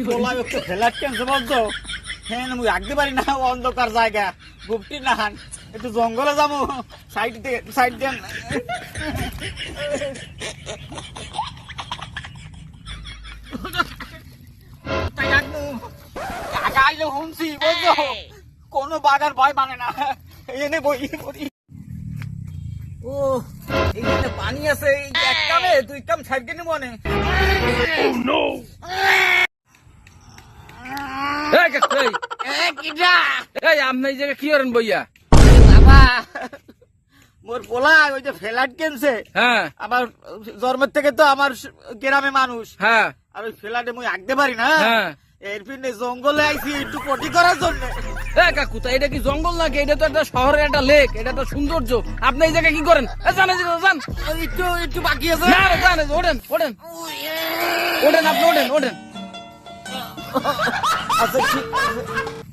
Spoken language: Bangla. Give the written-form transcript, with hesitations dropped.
পোলা ওকে ফেলার টেনশন বলতো হ্যাঁ আমি রাখতে পারি না অন্ধকার জায়গা গুপ্তি না হান একটু জঙ্গলে যাবো সাইড দেন তাই রাখবো কাকা আইলে শুনছি বুঝছো কোনো বাগার ভয় মানে না এনে বই করি ও এইখানে পানি আছে এক কামে দুই কাম সাইড কেন মনে আপনি এই জায়গায় কি করেন বইয়া? বাবা মোর পোলা ওই যে ফ্ল্যাট কিনছে হ্যাঁ আমার জন্মের থেকে তো আমার গ্রামে মানুষ হ্যাঁ আর ওই ফ্ল্যাটে মুই আঁকতে পারি না হ্যাঁ এর পিছনে জঙ্গলে আইছি একটু পটি করার জন্য কাকু তা এটা কি জঙ্গল নাকি? এটা তো একটা শহরের একটা লেক, এটা তো সৌন্দর্য। আপনি এই জায়গায় কি করেন? জান একটু বাকি আছে না জান ওঠেন ওঠেন ওঠেন আপনি ওঠেন ওঠেন আচ্ছা ঠিক আছে